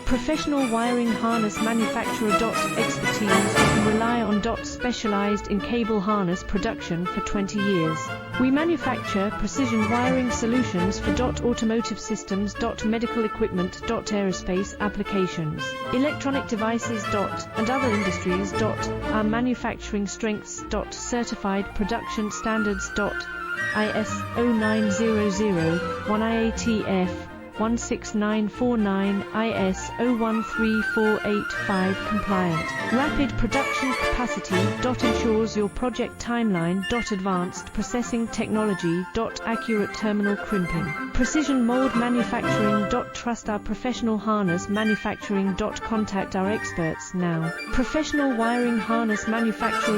Professional wiring harness manufacturer. Expertise. You can rely on. Specialized in cable harness production for 20 years. We manufacture precision wiring solutions for. Automotive systems. Medical equipment. Aerospace applications. Electronic devices. And other industries. Our manufacturing strengths. Certified production standards. ISO 9001 IATF 16949 ISO 13485 compliant. Rapid production capacity. Ensures your project timeline. Advanced processing technology. Accurate terminal crimping. Precision mold manufacturing. Trust our professional harness manufacturing. Contact our experts now. Professional wiring harness manufacturer.